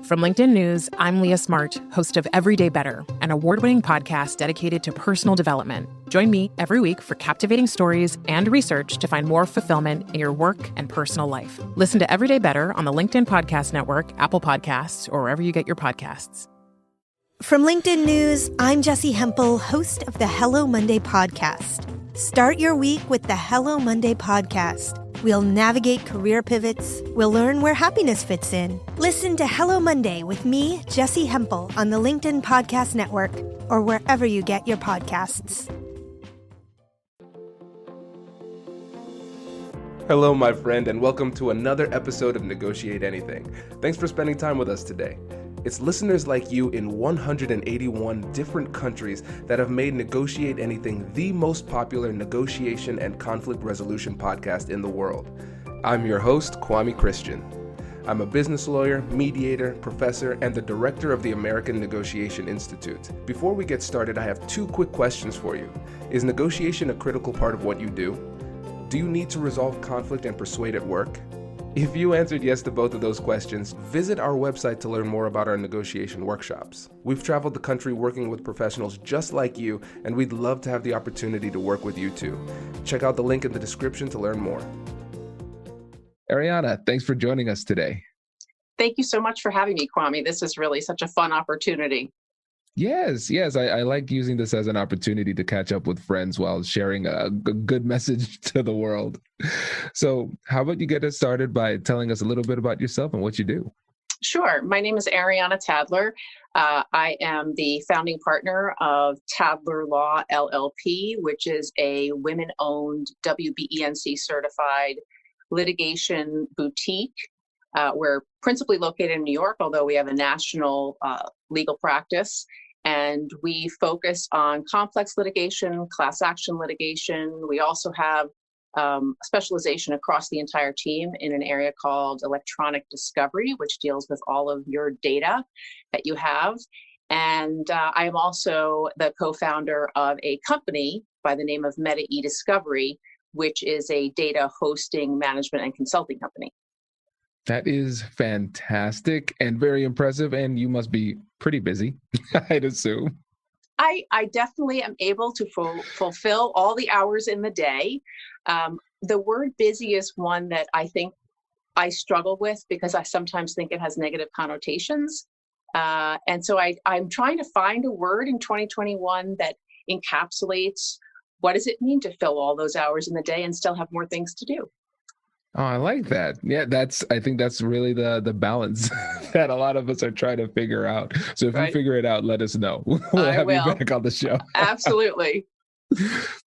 From LinkedIn News, I'm Leah Smart, host of Everyday Better, an award-winning podcast dedicated to personal development. Join me every week for captivating stories and research to find more fulfillment in your work and personal life. Listen to Everyday Better on the LinkedIn Podcast Network, Apple Podcasts, or wherever you get your podcasts. From LinkedIn News, I'm Jessie Hempel, host of the Hello Monday podcast. Start your week with the Hello Monday podcast. We'll navigate career pivots. We'll learn where happiness fits in. Listen to Hello Monday with me, Jessie Hempel, on the LinkedIn Podcast Network or wherever you get your podcasts. Hello, my friend, and welcome to another episode of Negotiate Anything. Thanks for spending time with us today. It's listeners like you in 181 different countries that have made Negotiate Anything the most popular negotiation and conflict resolution podcast in the world. I'm your host, Kwame Christian. I'm a business lawyer, mediator, professor, and the director of the American Negotiation Institute. Before we get started, I have two quick questions for you. Is negotiation a critical part of what you do? Do you need to resolve conflict and persuade at work? If you answered yes to both of those questions, visit our website to learn more about our negotiation workshops. We've traveled the country working with professionals just like you, and we'd love to have the opportunity to work with you too. Check out the link in the description to learn more. Ariana, thanks for joining us today. Thank you so much for having me, Kwame. This is really such a fun opportunity. Yes. I like using this as an opportunity to catch up with friends while sharing a good message to the world. So how about you get us started by telling us a little bit about yourself and what you do? Sure. My name is Ariana Tadler. I am the founding partner of Tadler Law LLP, which is a women-owned WBENC certified litigation boutique. We're principally located in New York, although we have a national legal practice, and we focus on complex litigation, class action litigation. We also have specialization across the entire team in an area called electronic discovery, which deals with all of your data that you have. And I am also the co-founder of a company by the name of Meta-e Discovery, which is a data hosting, management, and consulting company. That is fantastic and very impressive, and you must be pretty busy, I'd assume. I definitely am able to fulfill all the hours in the day. The word busy is one that I think I struggle with because I sometimes think it has negative connotations. And so I'm trying to find a word in 2021 that encapsulates what does it mean to fill all those hours in the day and still have more things to do. Oh, I like that. Yeah, I think that's really the balance that a lot of us are trying to figure out. So if you figure it out, let us know. We'll have you back on the show. Absolutely.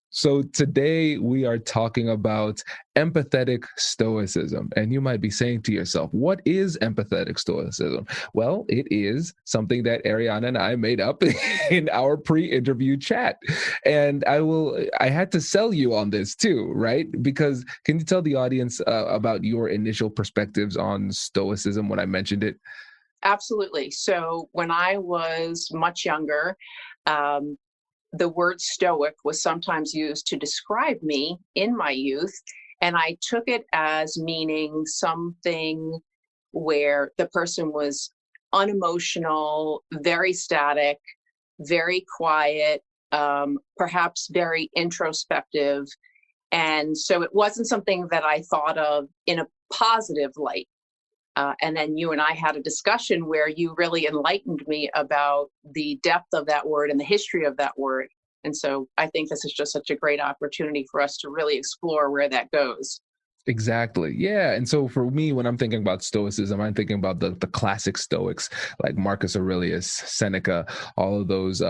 So today we are talking about empathetic stoicism. And you might be saying to yourself, what is empathetic stoicism? Well, it is something that Ariana and I made up in our pre-interview chat. And I had to sell you on this too, right? Because can you tell the audience about your initial perspectives on stoicism when I mentioned it? Absolutely. So when I was much younger, the word stoic was sometimes used to describe me in my youth, and I took it as meaning something where the person was unemotional, very static, very quiet, perhaps very introspective. And so it wasn't something that I thought of in a positive light. And then you and I had a discussion where you really enlightened me about the depth of that word and the history of that word. And so I think this is just such a great opportunity for us to really explore where that goes. Exactly. Yeah. And so for me, when I'm thinking about stoicism, I'm thinking about the classic Stoics like Marcus Aurelius, Seneca, all of those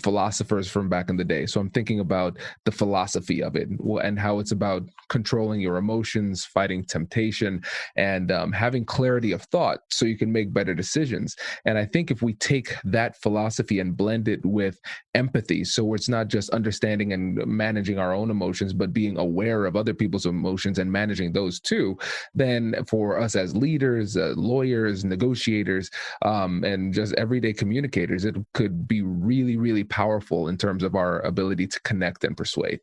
philosophers from back in the day. So I'm thinking about the philosophy of it and how it's about controlling your emotions, fighting temptation, and having clarity of thought so you can make better decisions. And I think if we take that philosophy and blend it with empathy, so it's not just understanding and managing our own emotions, but being aware of other people's emotions and managing those too, then for us as leaders, lawyers, negotiators, and just everyday communicators, it could be really, really powerful in terms of our ability to connect and persuade.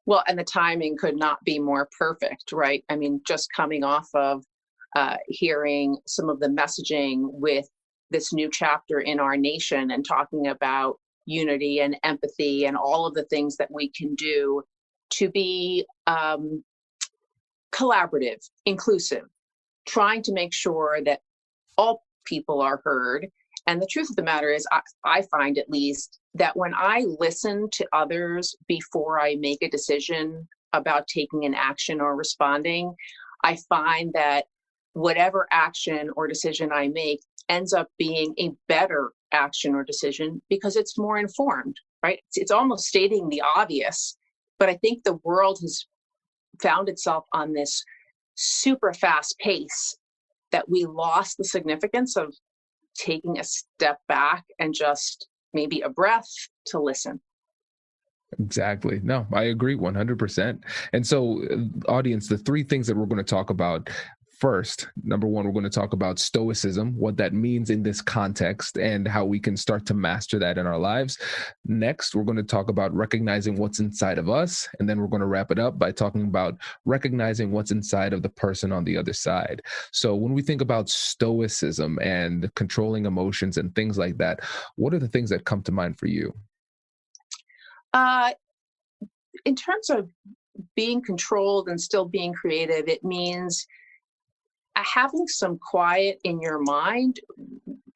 Well, and the timing could not be more perfect, right? I mean, just coming off of hearing some of the messaging with this new chapter in our nation and talking about unity and empathy and all of the things that we can do to be collaborative, inclusive, trying to make sure that all people are heard. And the truth of the matter is, I find at least that when I listen to others before I make a decision about taking an action or responding, I find that whatever action or decision I make ends up being a better action or decision because it's more informed, right? It's almost stating the obvious, but I think the world has found itself on this super fast pace that we lost the significance of taking a step back and just maybe a breath to listen. Exactly. No, I agree 100%. And so, audience, the three things that we're going to talk about. First, number one, we're going to talk about Stoicism, what that means in this context, and how we can start to master that in our lives. Next, we're going to talk about recognizing what's inside of us. And then we're going to wrap it up by talking about recognizing what's inside of the person on the other side. So when we think about Stoicism and controlling emotions and things like that, what are the things that come to mind for you? In terms of being controlled and still being creative, it means having some quiet in your mind,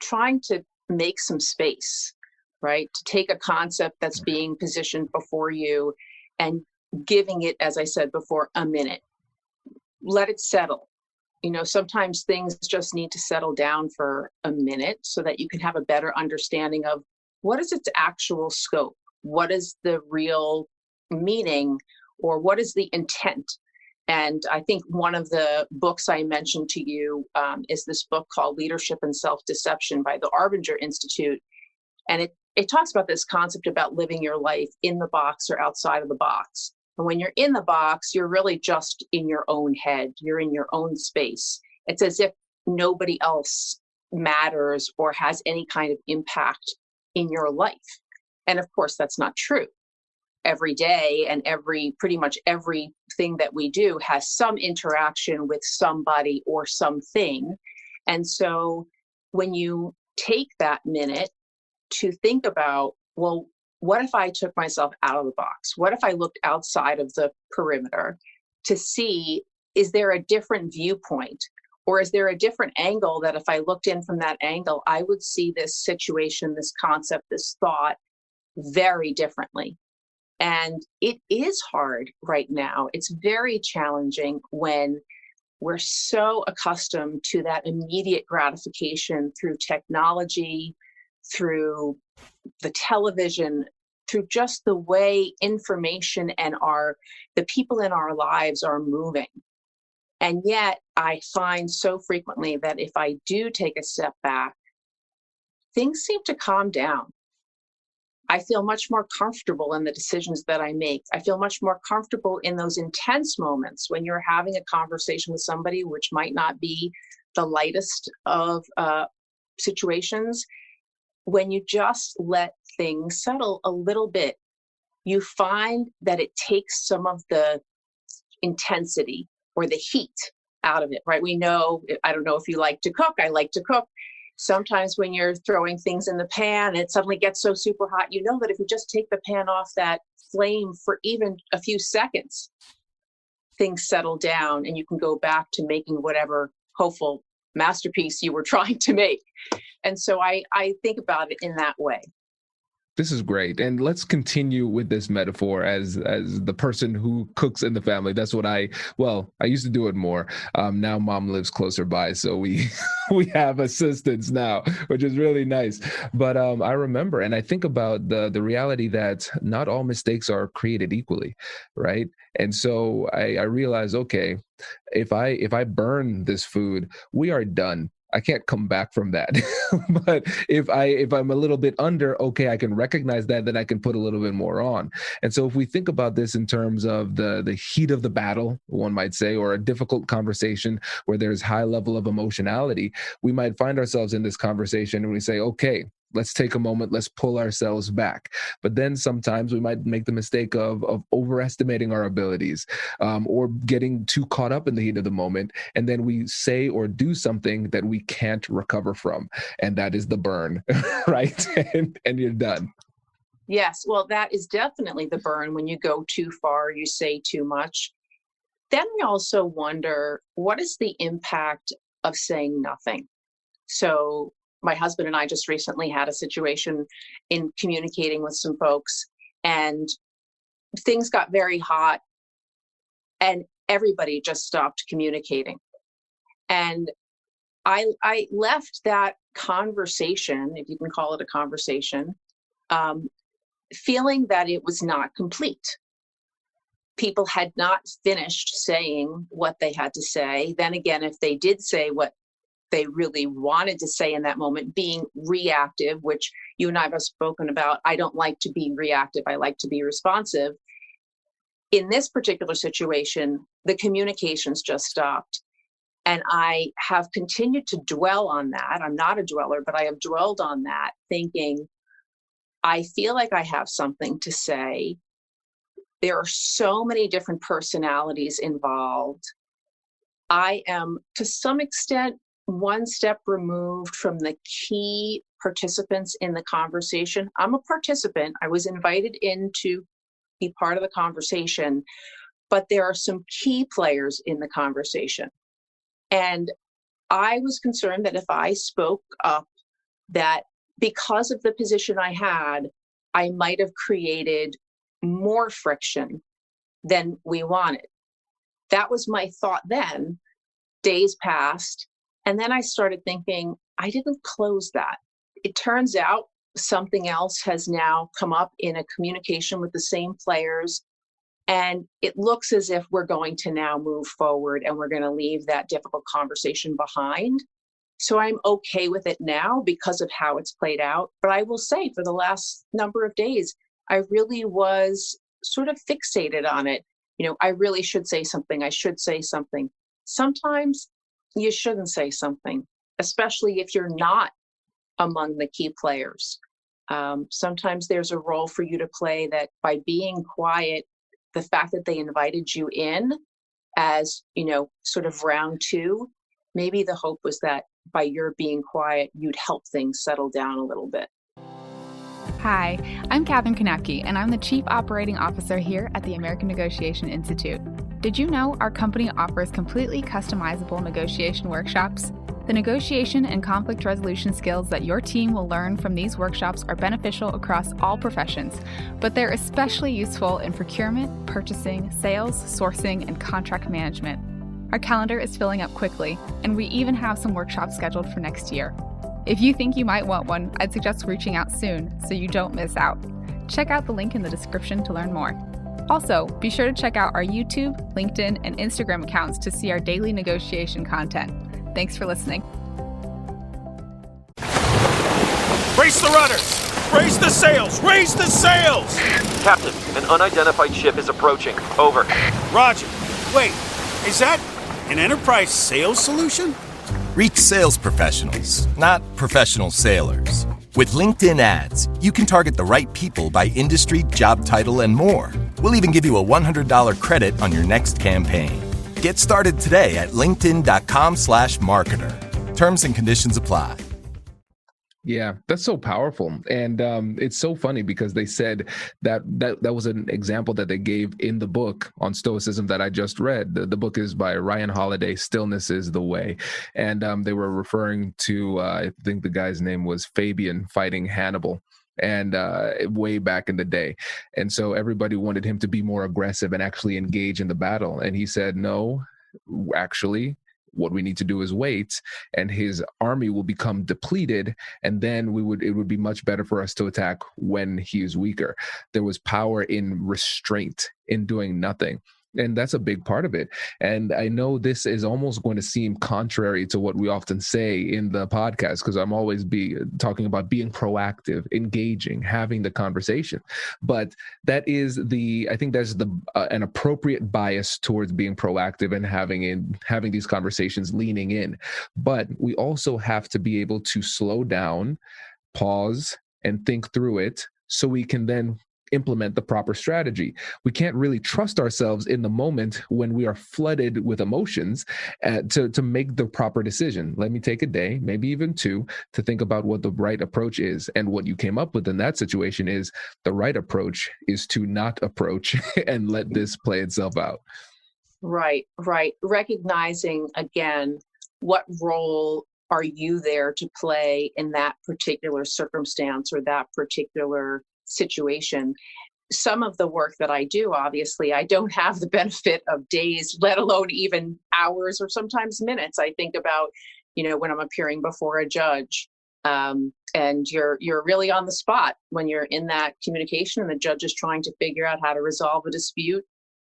trying to make some space, right? To take a concept that's being positioned before you and giving it, as I said before, a minute. Let it settle. You know, sometimes things just need to settle down for a minute so that you can have a better understanding of what is its actual scope? What is the real meaning, or what is the intent? And I think one of the books I mentioned to you is this book called Leadership and Self-Deception by the Arbinger Institute. And it talks about this concept about living your life in the box or outside of the box. And when you're in the box, you're really just in your own head. You're in your own space. It's as if nobody else matters or has any kind of impact in your life. And of course, that's not true. Every day and pretty much everything that we do has some interaction with somebody or something. And so when you take that minute to think about, well, what if I took myself out of the box? What if I looked outside of the perimeter to see, is there a different viewpoint? Or is there a different angle that if I looked in from that angle, I would see this situation, this concept, this thought very differently? And it is hard right now. It's very challenging when we're so accustomed to that immediate gratification through technology, through the television, through just the way information and the people in our lives are moving. And yet I find so frequently that if I do take a step back, things seem to calm down. I feel much more comfortable in the decisions that I make. I feel much more comfortable in those intense moments when you're having a conversation with somebody, which might not be the lightest of situations. When you just let things settle a little bit, you find that it takes some of the intensity or the heat out of it, right? We know, I don't know if you like to cook, I like to cook. Sometimes when you're throwing things in the pan, it suddenly gets so super hot. You know that if you just take the pan off that flame for even a few seconds, things settle down and you can go back to making whatever hopeful masterpiece you were trying to make. And so I think about it in that way. This is great. And let's continue with this metaphor as the person who cooks in the family. That's what I used to do it more. Now mom lives closer by, so we have assistants now, which is really nice. But I remember, and I think about the reality that not all mistakes are created equally, right? And so I realized, okay, if I burn this food, we are done. I can't come back from that. But if I'm a little bit under, okay, I can recognize that, then I can put a little bit more on. And so if we think about this in terms of the heat of the battle, one might say, or a difficult conversation where there's high level of emotionality, we might find ourselves in this conversation and we say, okay, let's take a moment, let's pull ourselves back. But then sometimes we might make the mistake of overestimating our abilities, or getting too caught up in the heat of the moment. And then we say or do something that we can't recover from. And that is the burn, right? And you're done. Yes, well, that is definitely the burn when you go too far, you say too much. Then I also wonder, what is the impact of saying nothing? So my husband and I just recently had a situation in communicating with some folks, and things got very hot and everybody just stopped communicating. And I left that conversation, if you can call it a conversation, feeling that it was not complete. People had not finished saying what they had to say. Then again, if they did say what they really wanted to say in that moment, being reactive, which you and I have spoken about, I don't like to be reactive, I like to be responsive. In this particular situation, the communications just stopped. And I have continued to dwell on that. I'm not a dweller, but I have dwelled on that, thinking, I feel like I have something to say. There are so many different personalities involved. I am, to some extent, one step removed from the key participants in the conversation. I'm a participant. I was invited in to be part of the conversation, but there are some key players in the conversation. And I was concerned that if I spoke up, that because of the position I had, I might have created more friction than we wanted. That was my thought then. Days passed, and then I started thinking, I didn't close that. It turns out something else has now come up in a communication with the same players, and it looks as if we're going to now move forward and we're going to leave that difficult conversation behind. So I'm okay with it now because of how it's played out. But I will say, for the last number of days, I really was sort of fixated on it. I really should say something. I should say something. Sometimes you shouldn't say something, especially if you're not among the key players. Sometimes there's a role for you to play that by being quiet, the fact that they invited you in as, sort of round two, maybe the hope was that by your being quiet, you'd help things settle down a little bit. Hi, I'm Katherine Kanapke, and I'm the Chief Operating Officer here at the American Negotiation Institute. Did you know our company offers completely customizable negotiation workshops? The negotiation and conflict resolution skills that your team will learn from these workshops are beneficial across all professions, but they're especially useful in procurement, purchasing, sales, sourcing, and contract management. Our calendar is filling up quickly, and we even have some workshops scheduled for next year. If you think you might want one, I'd suggest reaching out soon so you don't miss out. Check out the link in the description to learn more. Also, be sure to check out our YouTube, LinkedIn, and Instagram accounts to see our daily negotiation content. Thanks for listening. Raise the rudders! Raise the sails! Raise the sails! Captain, an unidentified ship is approaching. Over. Roger. Wait, is that an enterprise sales solution? Reach sales professionals, not professional sailors. With LinkedIn ads, you can target the right people by industry, job title, and more. We'll even give you a $100 credit on your next campaign. Get started today at linkedin.com/marketer. Terms and conditions apply. Yeah, that's so powerful. And it's so funny because they said that was an example that they gave in the book on Stoicism that I just read. The book is by Ryan Holiday, Stillness is the Way. And they were referring to, I think the guy's name was Fabian fighting Hannibal. And way back in the day. And so everybody wanted him to be more aggressive and actually engage in the battle. And he said, no, actually, what we need to do is wait, and his army will become depleted, and then it would be much better for us to attack when he is weaker. There was power in restraint, in doing nothing. And that's a big part of it. And I know this is almost going to seem contrary to what we often say in the podcast, because I'm always talking about being proactive, engaging, having the conversation. But that is I think that's an appropriate bias towards being proactive and having these conversations, leaning in. But we also have to be able to slow down, pause, and think through it so we can then implement the proper strategy. We can't really trust ourselves in the moment when we are flooded with emotions to make the proper decision. Let me take a day, maybe even two, to think about what the right approach is. And what you came up with in that situation is the right approach is to not approach and let this play itself out. Right. Recognizing, again, what role are you there to play in that particular circumstance or that particular situation. Some of the work that I do, obviously, I don't have the benefit of days, let alone even hours or sometimes minutes. I think about, when I'm appearing before a judge, and you're really on the spot when you're in that communication and the judge is trying to figure out how to resolve a dispute.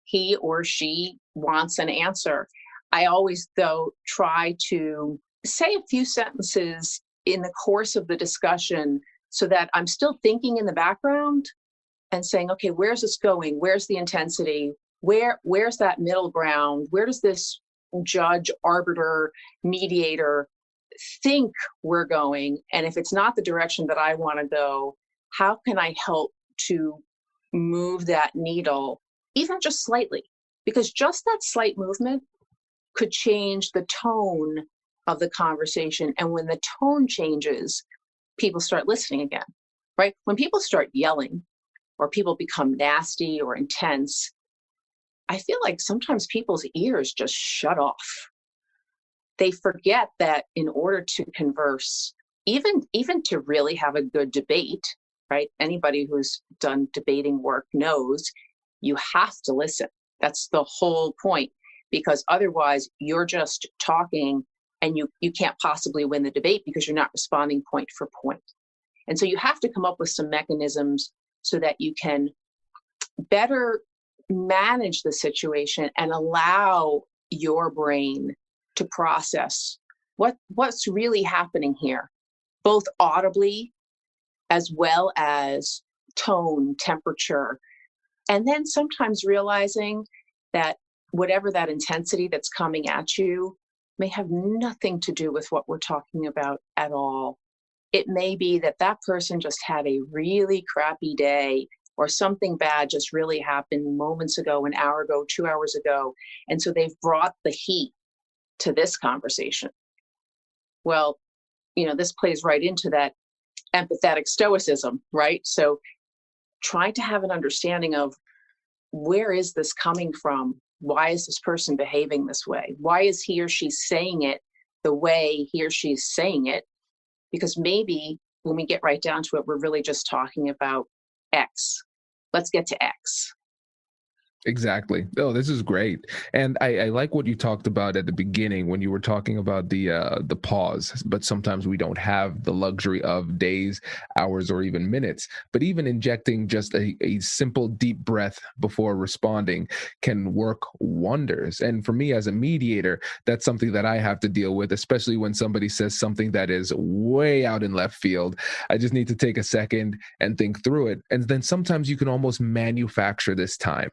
He or she wants an answer. I always, though, try to say a few sentences in the course of the discussion so that I'm still thinking in the background and saying, okay, where's this going? Where's the intensity? Where's that middle ground? Where does this judge, arbiter, mediator think we're going? And if it's not the direction that I want to go, how can I help to move that needle, even just slightly? Because just that slight movement could change the tone of the conversation. And when the tone changes, people start listening again, right? When people start yelling or people become nasty or intense, I feel like sometimes people's ears just shut off. They forget that in order to converse, even to really have a good debate, right? Anybody who's done debating work knows you have to listen. That's the whole point, because otherwise you're just talking and you can't possibly win the debate because you're not responding point for point. And so you have to come up with some mechanisms so that you can better manage the situation and allow your brain to process what's really happening here, both audibly as well as tone, temperature, and then sometimes realizing that whatever that intensity that's coming at you may have nothing to do with what we're talking about at all. It may be that that person just had a really crappy day, or something bad just really happened moments ago, an hour ago, 2 hours ago. And so they've brought the heat to this conversation. Well, this plays right into that empathetic stoicism, right? So trying to have an understanding of where is this coming from? Why is this person behaving this way? Why is he or she saying it the way he or she's saying it? Because maybe when we get right down to it, we're really just talking about X. Let's get to X. Exactly. Oh, this is great. And I like what you talked about at the beginning when you were talking about the pause, but sometimes we don't have the luxury of days, hours, or even minutes. But even injecting just a simple deep breath before responding can work wonders. And for me as a mediator, that's something that I have to deal with, especially when somebody says something that is way out in left field. I just need to take a second and think through it. And then sometimes you can almost manufacture this time,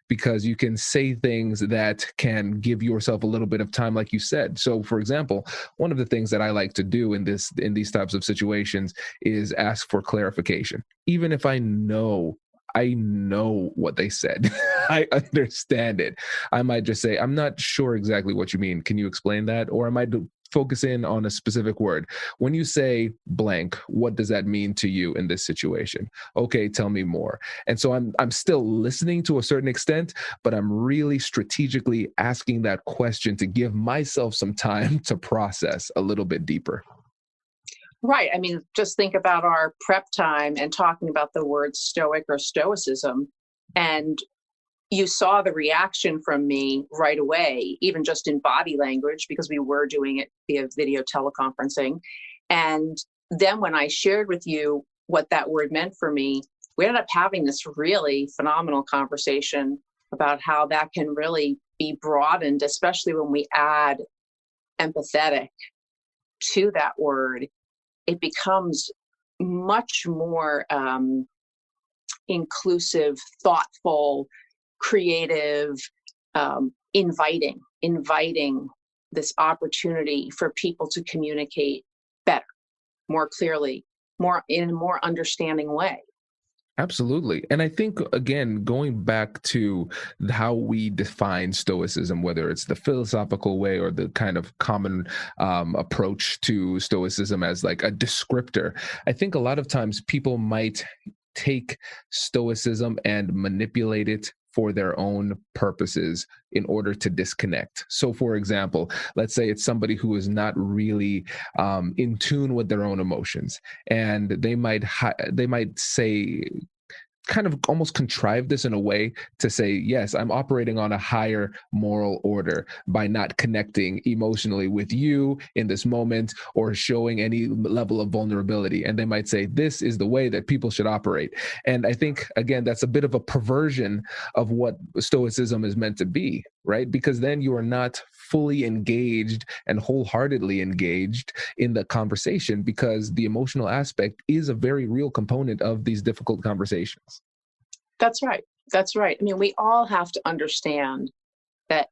because you can say things that can give yourself a little bit of time, like you said. So, for example, one of the things that I like to do in these types of situations is ask for clarification. Even if I know what they said, I understand it, I might just say, I'm not sure exactly what you mean. Can you explain that? Or I might focus in on a specific word. When you say blank, what does that mean to you in this situation? Okay, tell me more. And so I'm still listening to a certain extent, but I'm really strategically asking that question to give myself some time to process a little bit deeper. Right. I mean, just think about our prep time and talking about the word stoic or stoicism. And you saw the reaction from me right away, even just in body language, because we were doing it via video teleconferencing. And then when I shared with you what that word meant for me, we ended up having this really phenomenal conversation about how that can really be broadened, especially when we add empathetic to that word. It becomes much more inclusive, thoughtful, creative, inviting this opportunity for people to communicate better, more clearly, in a more understanding way. Absolutely. And I think, again, going back to how we define Stoicism, whether it's the philosophical way or the kind of common approach to Stoicism as like a descriptor, I think a lot of times people might take Stoicism and manipulate it for their own purposes in order to disconnect. So, for example, let's say it's somebody who is not really in tune with their own emotions, and they might say, kind of almost contrive this in a way to say, yes, I'm operating on a higher moral order by not connecting emotionally with you in this moment or showing any level of vulnerability. And they might say, this is the way that people should operate. And I think, again, that's a bit of a perversion of what Stoicism is meant to be, right? Because then you are not fully engaged and wholeheartedly engaged in the conversation, because the emotional aspect is a very real component of these difficult conversations. That's right. That's right. I mean, we all have to understand that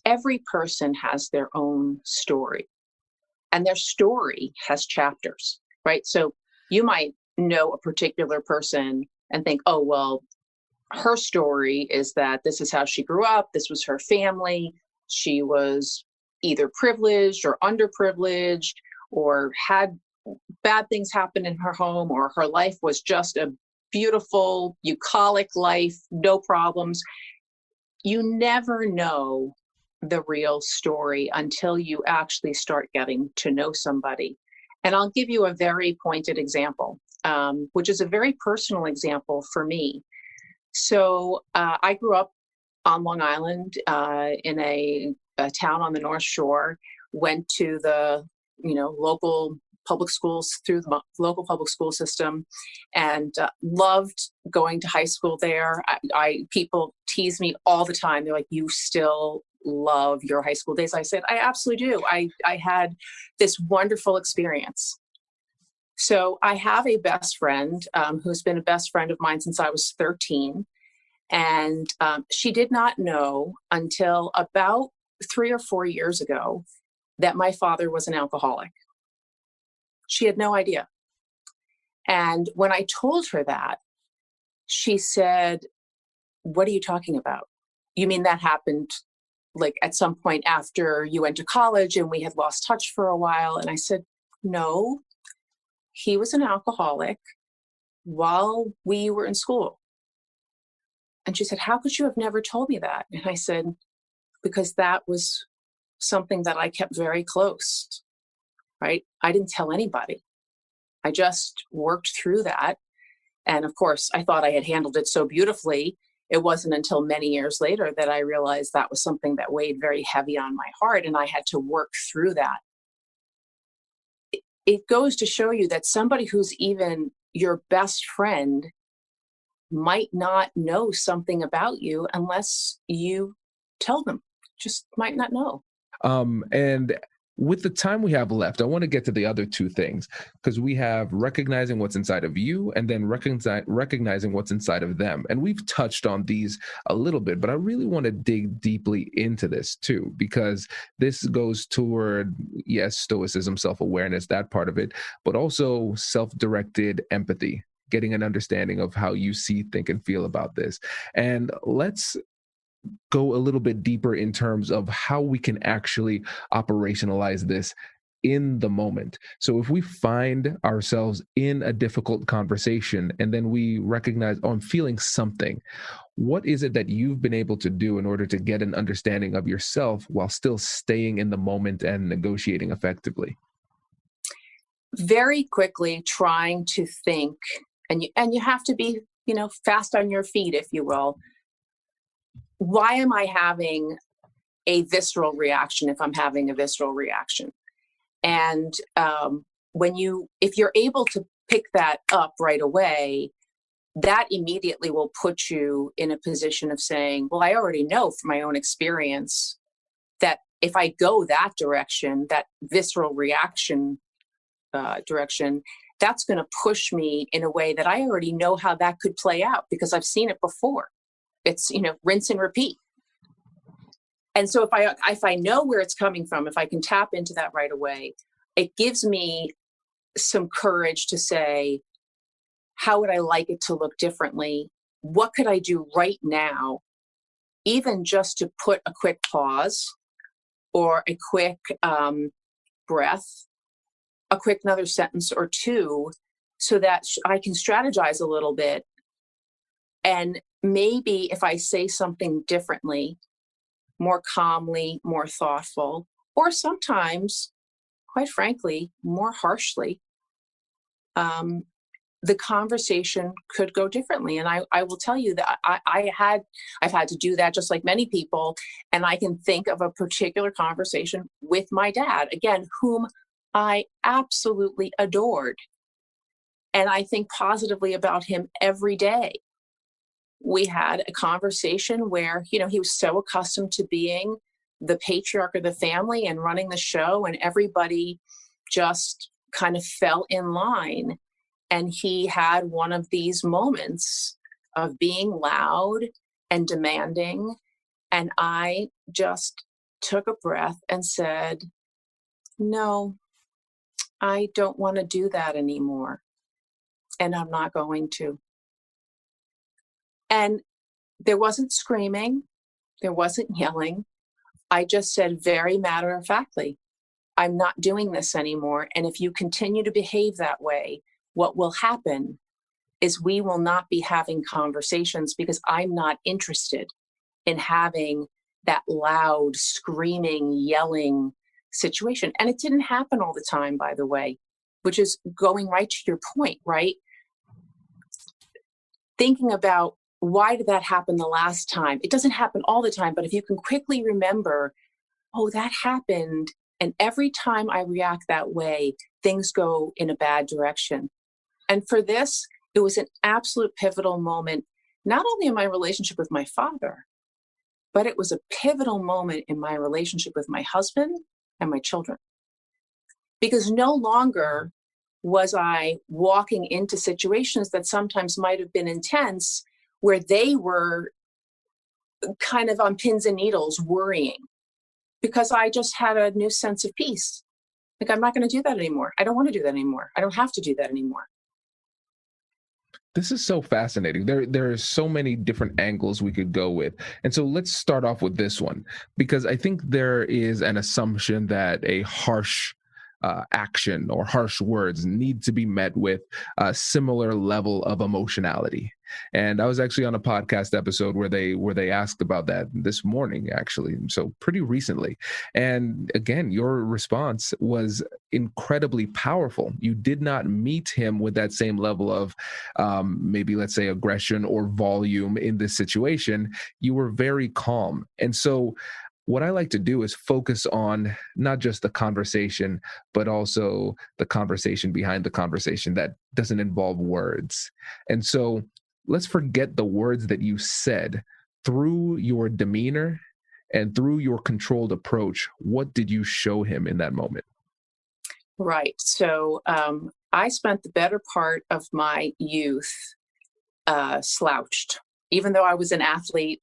every person has their own story, and their story has chapters, right? So you might know a particular person and think, oh, well, her story is that this is how she grew up. This was her family. She was either privileged or underprivileged, or had bad things happen in her home, or her life was just a beautiful, bucolic life, no problems. You never know the real story until you actually start getting to know somebody. And I'll give you a very pointed example, which is a very personal example for me. So I grew up on Long Island in a town on the North Shore, went to the local public schools, through the local public school system, and loved going to high school there. People tease me all the time. They're like, you still love your high school days? I said, I absolutely do. I had this wonderful experience. So I have a best friend who's been a best friend of mine since I was 13. And she did not know until about 3 or 4 years ago that my father was an alcoholic. She had no idea. And when I told her that, she said, what are you talking about? You mean that happened like at some point after you went to college and we had lost touch for a while? And I said, no, he was an alcoholic while we were in school. And she said, how could you have never told me that? And I said, because that was something that I kept very close, right? I didn't tell anybody. I just worked through that. And of course, I thought I had handled it so beautifully. It wasn't until many years later that I realized that was something that weighed very heavy on my heart, and I had to work through that. It goes to show you that somebody who's even your best friend might not know something about you unless you tell them. Just might not know. And with the time we have left, I want to get to the other two things, because we have recognizing what's inside of you and then recognizing what's inside of them. And we've touched on these a little bit, but I really want to dig deeply into this too, because this goes toward, yes, stoicism, self-awareness, that part of it, but also self-directed empathy, getting an understanding of how you see, think, and feel about this. And let's go a little bit deeper in terms of how we can actually operationalize this in the moment. So if we find ourselves in a difficult conversation and then we recognize, oh, I'm feeling something, what is it that you've been able to do in order to get an understanding of yourself while still staying in the moment and negotiating effectively? Very quickly trying to think, and you have to be, fast on your feet, if you will. Why am I having a visceral reaction if I'm having a visceral reaction? And if you're able to pick that up right away, that immediately will put you in a position of saying, well, I already know from my own experience that if I go that direction, that visceral reaction direction, that's going to push me in a way that I already know how that could play out because I've seen it before. It's, rinse and repeat. And so if I know where it's coming from, if I can tap into that right away, it gives me some courage to say, how would I like it to look differently? What could I do right now, even just to put a quick pause or a quick breath, a quick another sentence or two, so that I can strategize a little bit. And maybe if I say something differently, more calmly, more thoughtful, or sometimes, quite frankly, more harshly, the conversation could go differently. And I will tell you that I've had to do that just like many people. And I can think of a particular conversation with my dad, again, whom I absolutely adored. And I think positively about him every day. We had a conversation where, he was so accustomed to being the patriarch of the family and running the show, and everybody just kind of fell in line. And he had one of these moments of being loud and demanding. And I just took a breath and said, no, I don't want to do that anymore. And I'm not going to. And there wasn't screaming. There wasn't yelling. I just said very matter-of-factly, I'm not doing this anymore. And if you continue to behave that way, what will happen is we will not be having conversations, because I'm not interested in having that loud, screaming, yelling situation. And it didn't happen all the time, by the way, which is going right to your point, right? Thinking about, why did that happen the last time? It doesn't happen all the time, but if you can quickly remember, oh, that happened, and every time I react that way, things go in a bad direction. And for this, it was an absolute pivotal moment, not only in my relationship with my father, but it was a pivotal moment in my relationship with my husband and my children. Because no longer was I walking into situations that sometimes might have been intense, where they were kind of on pins and needles worrying, because I just had a new sense of peace. Like, I'm not going to do that anymore. I don't want to do that anymore. I don't have to do that anymore. This is so fascinating. There are so many different angles we could go with. And so let's start off with this one, because I think there is an assumption that a harsh action or harsh words need to be met with a similar level of emotionality. And I was actually on a podcast episode where they asked about that this morning, actually, so pretty recently. And again, your response was incredibly powerful. You did not meet him with that same level of maybe, let's say, aggression or volume in this situation. You were very calm. And so what I like to do is focus on not just the conversation, but also the conversation behind the conversation that doesn't involve words. And so let's forget the words that you said. Through your demeanor and through your controlled approach, what did you show him in that moment? Right. So I spent the better part of my youth slouched, even though I was an athlete.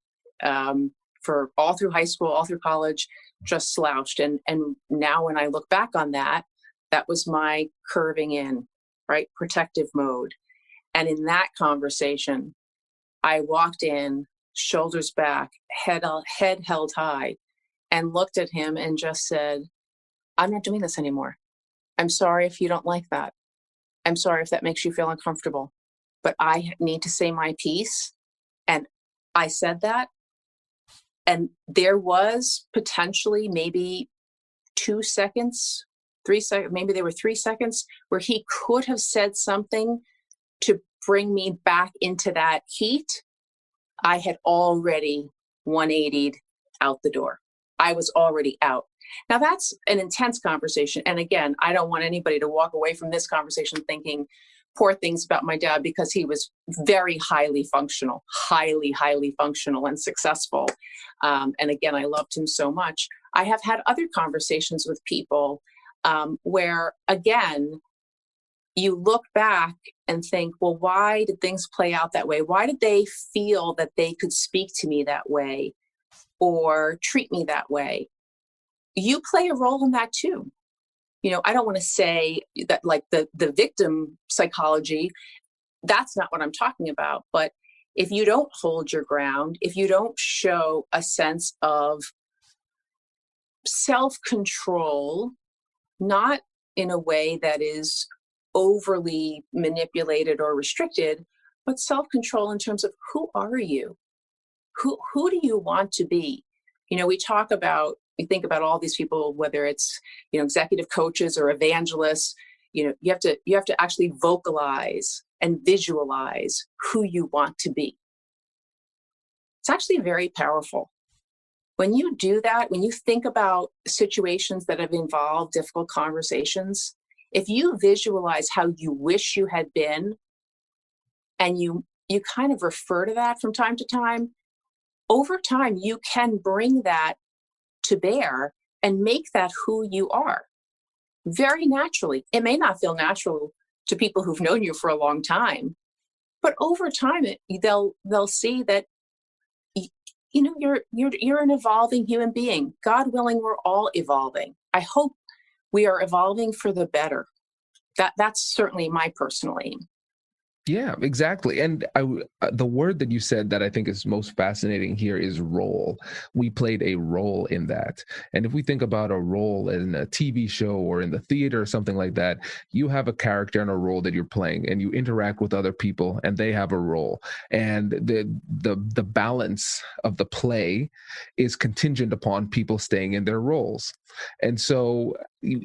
For all through high school, all through college, just slouched. And now when I look back on that, that was my curving in, right? Protective mode. And in that conversation, I walked in, shoulders back, head held high, and looked at him and just said, I'm not doing this anymore. I'm sorry if you don't like that. I'm sorry if that makes you feel uncomfortable, but I need to say my piece. And I said that. And there was potentially maybe 2 seconds, 3 seconds, maybe there were 3 seconds where he could have said something to bring me back into that heat. I had already 180'd out the door. I was already out. Now that's an intense conversation. And again, I don't want anybody to walk away from this conversation thinking poor things about my dad, because he was very highly functional and successful. And again, I loved him so much. I have had other conversations with people where, again, you look back and think, well, why did things play out that way? Why did they feel that they could speak to me that way or treat me that way? You play a role in that too. I don't want to say that like the victim psychology, that's not what I'm talking about. But if you don't hold your ground, if you don't show a sense of self-control, not in a way that is overly manipulated or restricted, but self-control in terms of who are you? Who do you want to be? We think about all these people, whether it's, executive coaches or evangelists, you have to actually vocalize and visualize who you want to be. It's actually very powerful. When you do that, when you think about situations that have involved difficult conversations, if you visualize how you wish you had been, and you kind of refer to that from time to time, over time, you can bring that to bear and make that who you are very naturally. It may not feel natural to people who've known you for a long time, but over time, they'll see that you're an evolving human being. God willing, we're all evolving. I hope we are evolving for the better. That's certainly my personal aim. Yeah, exactly. And the word that you said that I think is most fascinating here is role. We played a role in that. And if we think about a role in a TV show or in the theater or something like that, you have a character and a role that you're playing, and you interact with other people and they have a role. And the balance of the play is contingent upon people staying in their roles. And so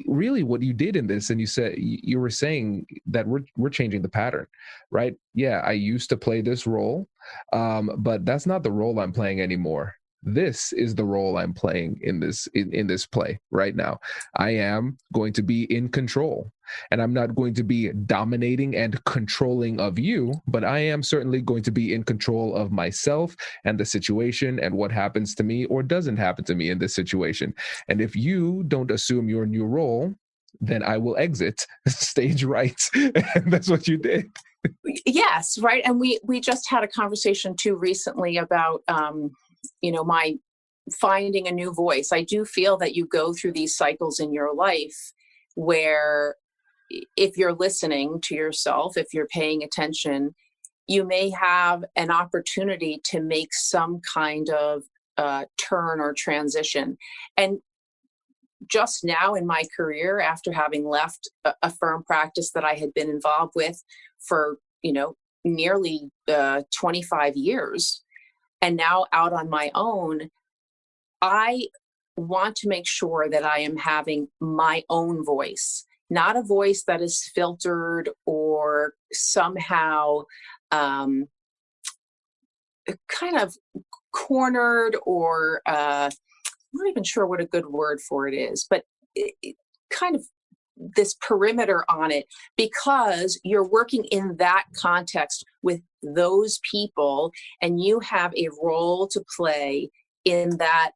really what you did in this, and you were saying that we're changing the pattern, right? Yeah, I used to play this role, but that's not the role I'm playing anymore. This is the role I'm playing in this play right now. I am going to be in control, and I'm not going to be dominating and controlling of you, but I am certainly going to be in control of myself and the situation and what happens to me or doesn't happen to me in this situation. And if you don't assume your new role, then I will exit stage right. And that's what you did. Yes, right. And we just had a conversation too recently about my finding a new voice. I do feel that you go through these cycles in your life where if you're listening to yourself, if you're paying attention, you may have an opportunity to make some kind of turn or transition. And just now in my career, after having left a firm practice that I had been involved with for, nearly 25 years, and now out on my own, I want to make sure that I am having my own voice, not a voice that is filtered or somehow kind of cornered, or I'm not even sure what a good word for it is, but kind of this perimeter on it, because you're working in that context with those people and you have a role to play in that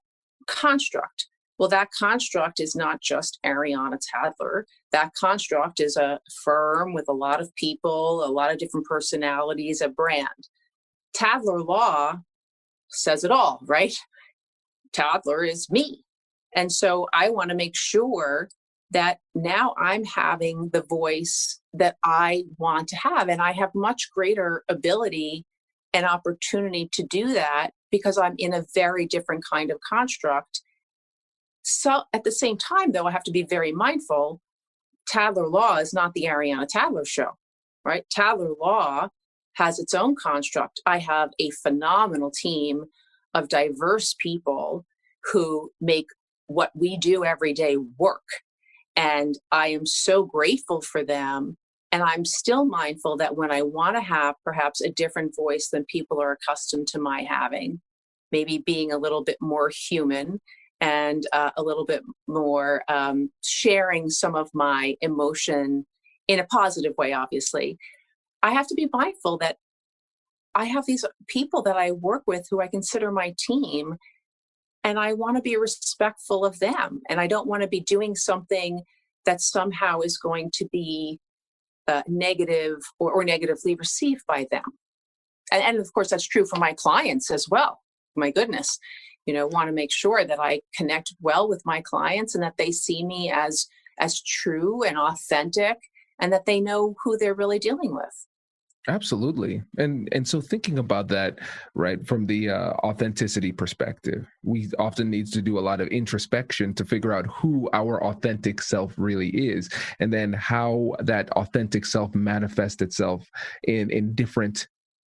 construct. Well, that construct is not just Ariana Tadler. That construct is a firm with a lot of people, a lot of different personalities, a brand. Tadler Law says it all, right? Tadler is me. And so I want to make sure that now I'm having the voice that I want to have. And I have much greater ability and opportunity to do that because I'm in a very different kind of construct. So at the same time, though, I have to be very mindful. Tadler Law is not the Ariana Tadler show, right? Tadler Law has its own construct. I have a phenomenal team of diverse people who make what we do every day work. And I am so grateful for them. And I'm still mindful that when I want to have perhaps a different voice than people are accustomed to my having, maybe being a little bit more human and a little bit more sharing some of my emotion in a positive way, obviously, I have to be mindful that I have these people that I work with who I consider my team, and I want to be respectful of them. And I don't want to be doing something that somehow is going to be negative or negatively received by them. And of course, that's true for my clients as well. My goodness, want to make sure that I connect well with my clients and that they see me as as true and authentic, and that they know who they're really dealing with. Absolutely. And so thinking about that, right, from the authenticity perspective, we often need to do a lot of introspection to figure out who our authentic self really is, and then how that authentic self manifests itself in different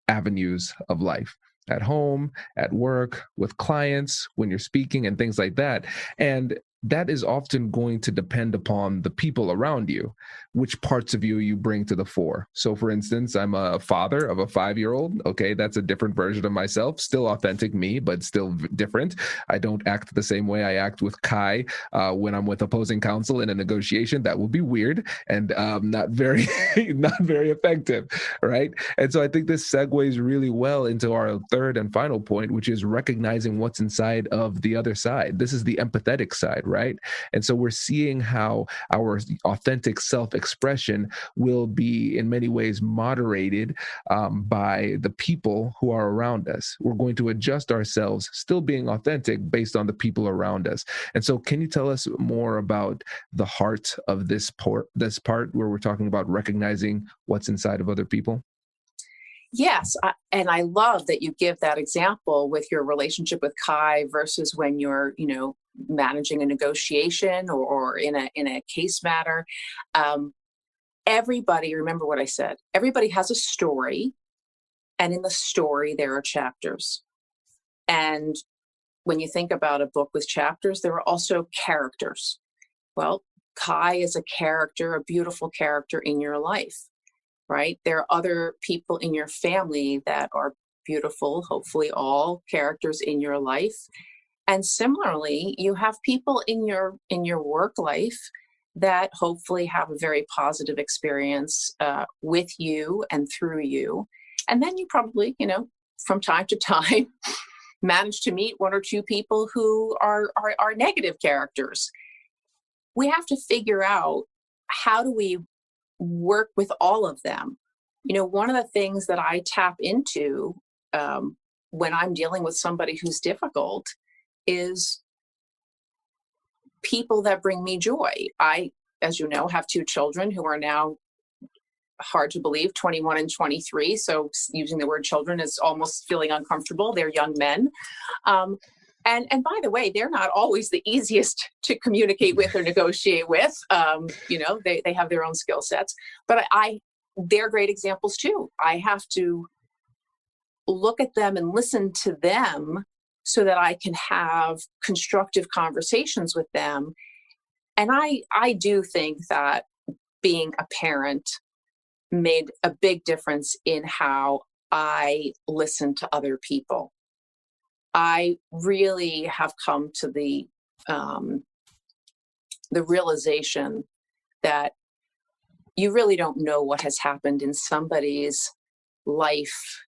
avenues of life. At home, at work, with clients, when you're speaking and things like that. And that is often going to depend upon the people around you, which parts of you bring to the fore. So for instance, I'm a father of a 5-year-old. Okay, that's a different version of myself, still authentic me, but still different. I don't act the same way I act with Kai when I'm with opposing counsel in a negotiation. That would be weird and not very effective, right? And so I think this segues really well into our third and final point, which is recognizing what's inside of the other side. This is the empathetic side, right? And so we're seeing how our authentic self-expression will be in many ways moderated by the people who are around us. We're going to adjust ourselves, still being authentic based on the people around us. And so can you tell us more about the heart of this part where we're talking about recognizing what's inside of other people? Yes, and I love that you give that example with your relationship with Kai versus when you're, managing a negotiation or in a case matter. Everybody, remember what I said, everybody has a story, and in the story there are chapters. And when you think about a book with chapters, there are also characters. Well, Kai is a character, a beautiful character in your life. Right? There are other people in your family that are beautiful, hopefully all characters in your life. And similarly, you have people in your work life that hopefully have a very positive experience with you and through you. And then you probably, from time to time, manage to meet one or two people who are negative characters. We have to figure out, how do we work with all of them? One of the things that I tap into when I'm dealing with somebody who's difficult is people that bring me joy. I, as you know, have 2 children who are now, hard to believe, 21 and 23. So using the word children is almost feeling uncomfortable. They're young men. And by the way, they're not always the easiest to communicate with or negotiate with. They have their own skill sets, but they're great examples too. I have to look at them and listen to them so that I can have constructive conversations with them. And I do think that being a parent made a big difference in how I listen to other people. I really have come to the realization that you really don't know what has happened in somebody's life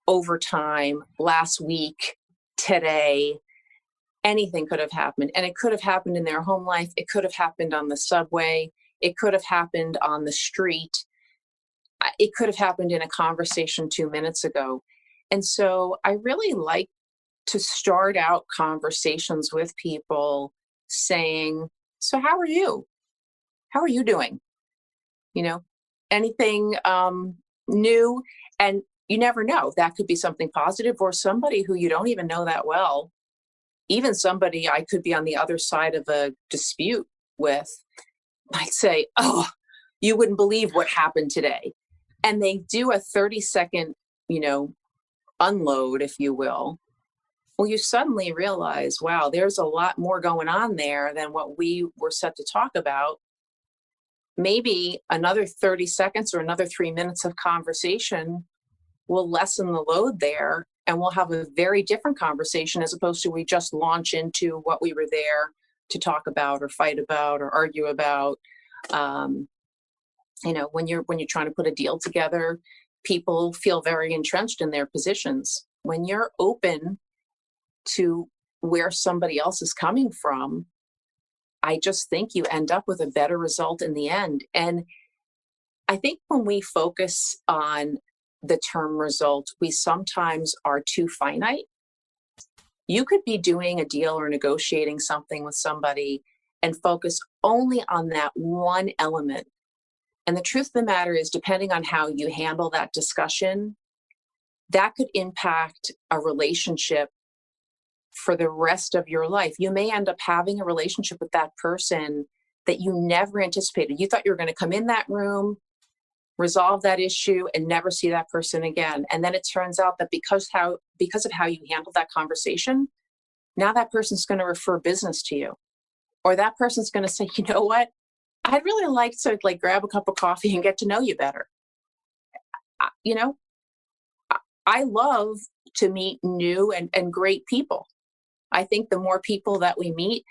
over time, last week, today. Anything could have happened. And it could have happened in their home life. It could have happened on the subway. It could have happened on the street. It could have happened in a conversation 2 minutes ago. And so I really like to start out conversations with people saying, so how are you? How are you doing? Anything new? And you never know. That could be something positive, or somebody who you don't even know that well. Even somebody I could be on the other side of a dispute with might say, oh, you wouldn't believe what happened today. And they do a 30-second, unload, if you will. Well, you suddenly realize, wow, there's a lot more going on there than what we were set to talk about. Maybe another 30 seconds or another 3 minutes of conversation will lessen the load there, and we'll have a very different conversation, as opposed to we just launch into what we were there to talk about or fight about or argue about. When you're trying to put a deal together, people feel very entrenched in their positions. When you're open to where somebody else is coming from, I just think you end up with a better result in the end. And I think when we focus on the term result, we sometimes are too finite. You could be doing a deal or negotiating something with somebody and focus only on that one element. And the truth of the matter is, depending on how you handle that discussion, that could impact a relationship for the rest of your life. You may end up having a relationship with that person that you never anticipated. You thought you were going to come in that room, resolve that issue, and never see that person again. And then it turns out that because of how you handled that conversation, now that person's going to refer business to you. Or that person's going to say, you know what? I'd really like to grab a cup of coffee and get to know you better. I love to meet new and great people. I think the more people that we meet,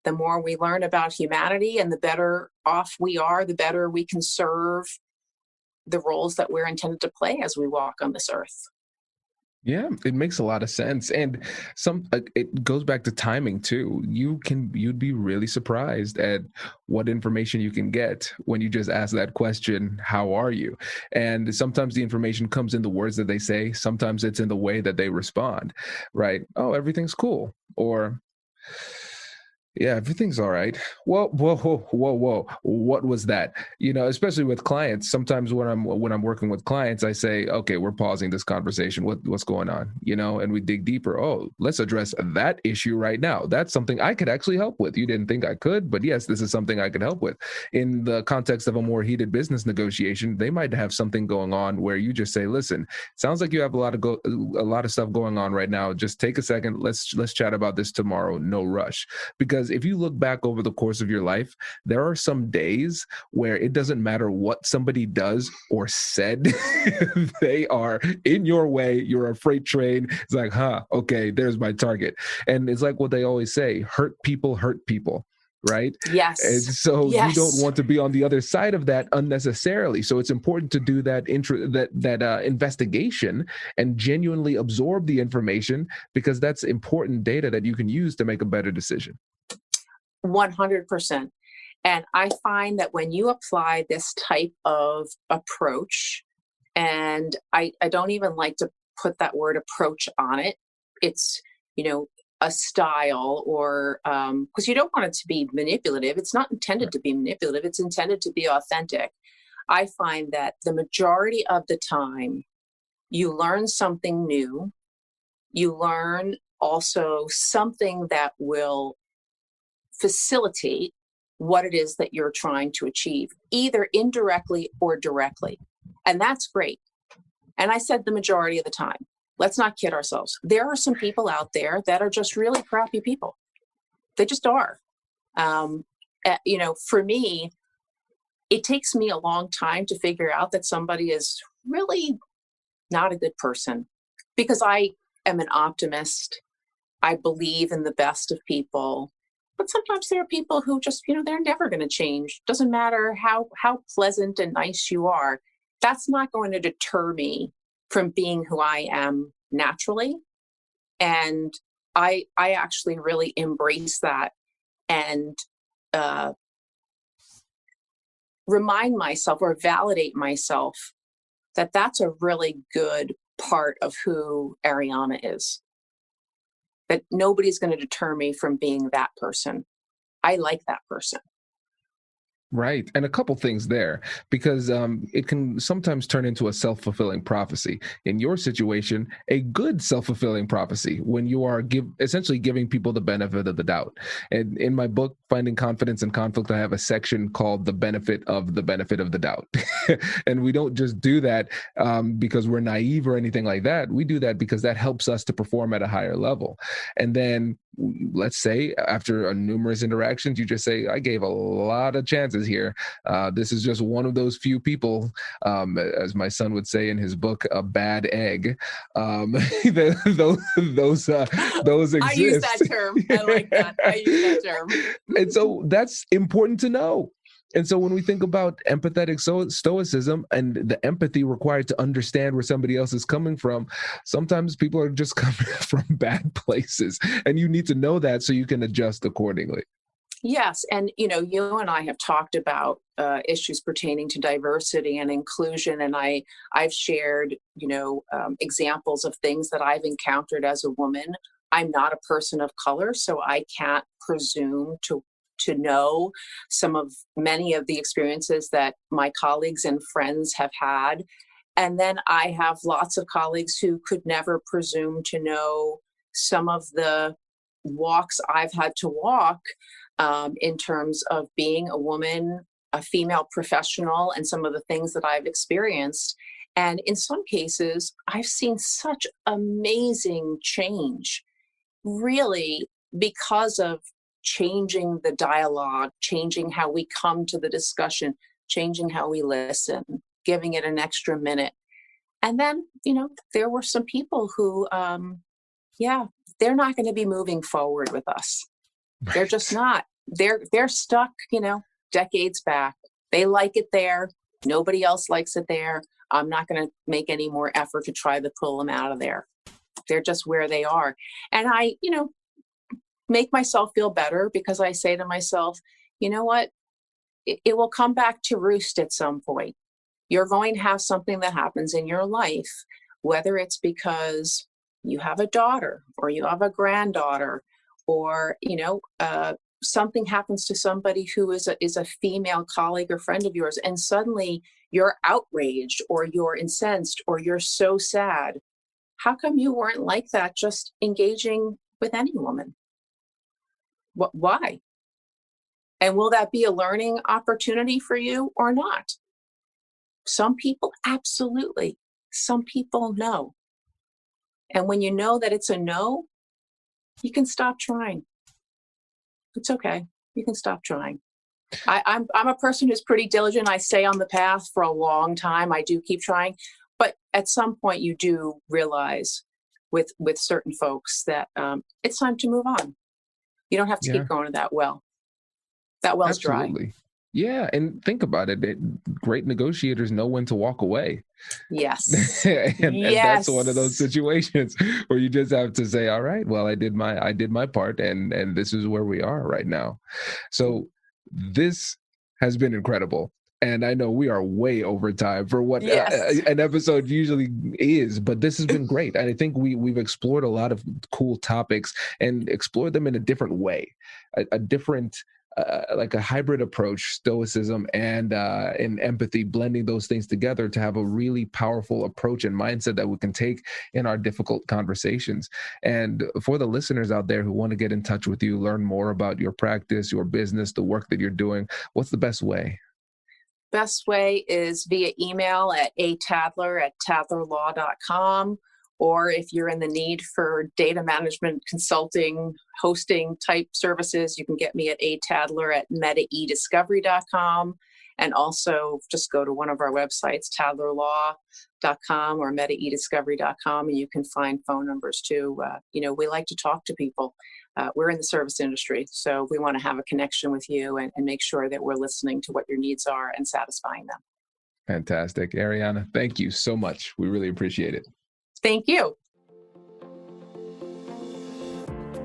the more we learn about humanity, and the better off we are, the better we can serve the roles that we're intended to play as we walk on this earth. Yeah, it makes a lot of sense. And it goes back to timing too. You'd be really surprised at what information you can get when you just ask that question, how are you? And sometimes the information comes in the words that they say. Sometimes it's in the way that they respond, right? Oh, everything's cool. Or, yeah, everything's all right. Whoa. What was that? Especially with clients. Sometimes when I'm working with clients, I say, okay, we're pausing this conversation. What's going on? And we dig deeper. Oh, let's address that issue right now. That's something I could actually help with. You didn't think I could, but yes, this is something I could help with. In the context of a more heated business negotiation, they might have something going on where you just say, listen, sounds like you have a lot of stuff going on right now. Just take a second. Let's chat about this tomorrow. No rush. Because if you look back over the course of your life, there are some days where it doesn't matter what somebody does or said. They are in your way. You're a freight train. It's like, okay, there's my target. And it's like what they always say, hurt people, right? Yes. And so you don't want to be on the other side of that unnecessarily. So it's important to do that investigation and genuinely absorb the information, because that's important data that you can use to make a better decision. 100%. And I find that when you apply this type of approach, and I don't even like to put that word approach on it, it's, a style, or because you don't want it to be manipulative. It's not intended to be manipulative. It's intended to be authentic. I find that the majority of the time you learn something new. You learn also something that will facilitate what it is that you're trying to achieve, either indirectly or directly. And that's great. And I said the majority of the time. Let's not kid ourselves. There are some people out there that are just really crappy people. They just are. For me, it takes me a long time to figure out that somebody is really not a good person, because I am an optimist. I believe in the best of people. But sometimes there are people who just, they're never going to change. Doesn't matter how pleasant and nice you are. That's not going to deter me from being who I am naturally. And I actually really embrace that and remind myself or validate myself that that's a really good part of who Ariana is. That nobody's going to deter me from being that person. I like that person. Right. And a couple things there, because it can sometimes turn into a self-fulfilling prophecy. In your situation, a good self-fulfilling prophecy when you are essentially giving people the benefit of the doubt. And in my book, Finding Confidence in Conflict, I have a section called the benefit of the doubt. And we don't just do that because we're naive or anything like that. We do that because that helps us to perform at a higher level. And then let's say after numerous interactions, you just say, I gave a lot of chances here. This is just one of those few people, as my son would say in his book, a bad egg. Those exist. I use that term. I like that. I use that term. And so that's important to know. And so when we think about empathetic stoicism and the empathy required to understand where somebody else is coming from, sometimes people are just coming from bad places, and you need to know that so you can adjust accordingly. Yes. And, you and I have talked about issues pertaining to diversity and inclusion. And I've shared, examples of things that I've encountered as a woman. I'm not a person of color, so I can't presume to to know many of the experiences that my colleagues and friends have had. And then I have lots of colleagues who could never presume to know some of the walks I've had to walk in terms of being a woman, a female professional, and some of the things that I've experienced. And in some cases, I've seen such amazing change, really, because of changing the dialogue, changing how we come to the discussion, changing how we listen, giving it an extra minute. And then, there were some people who, they're not going to be moving forward with us. Right. They're just not. They're stuck, decades back. They like it there. Nobody else likes it there. I'm not going to make any more effort to try to pull them out of there. They're just where they are. And I, make myself feel better because I say to myself, you know what? It will come back to roost at some point. You're going to have something that happens in your life, whether it's because you have a daughter or you have a granddaughter, or, something happens to somebody who is a female colleague or friend of yours, and suddenly you're outraged or you're incensed or you're so sad. How come you weren't like that just engaging with any woman? Why? And will that be a learning opportunity for you or not? Some people, absolutely. Some people, no. And when you know that it's a no, you can stop trying. It's okay. You can stop trying. I'm a person who's pretty diligent. I stay on the path for a long time. I do keep trying. But at some point you do realize with certain folks that it's time to move on. You don't have to keep going to that well. That well's Absolutely. dry. Yeah, and think about it. Great negotiators know when to walk away. Yes. and that's one of those situations where you just have to say, all right, well, I did my part, and this is where we are right now. So this has been incredible. And I know we are way over time for what an episode usually is, but this has been great. And I think we've explored a lot of cool topics and explored them in a different way, a different like a hybrid approach, stoicism and empathy, blending those things together to have a really powerful approach and mindset that we can take in our difficult conversations. And for the listeners out there who want to get in touch with you, learn more about your practice, your business, the work that you're doing, what's the best way? Best way is via email at atadler@tadlerlaw.com. Or if you're in the need for data management, consulting, hosting type services, you can get me at atadler@Meta-e Discovery.com. And also just go to one of our websites, tadlerlaw.com or Meta-e Discovery.com, and you can find phone numbers too. We like to talk to people. We're in the service industry, so we want to have a connection with you and make sure that we're listening to what your needs are and satisfying them. Fantastic. Ariana, thank you so much. We really appreciate it. Thank you.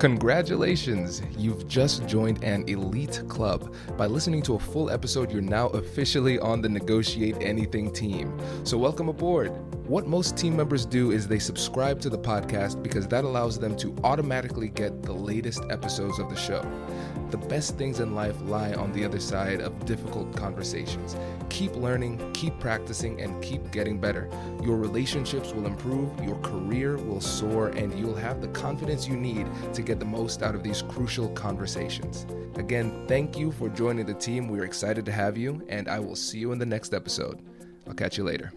Congratulations! You've just joined an elite club. By listening to a full episode, you're now officially on the Negotiate Anything team. So welcome aboard. What most team members do is they subscribe to the podcast because that allows them to automatically get the latest episodes of the show. The best things in life lie on the other side of difficult conversations. Keep learning, keep practicing, and keep getting better. Your relationships will improve, your career will soar, and you'll have the confidence you need to get the most out of these crucial conversations. Again, thank you for joining the team. We're excited to have you, and I will see you in the next episode. I'll catch you later.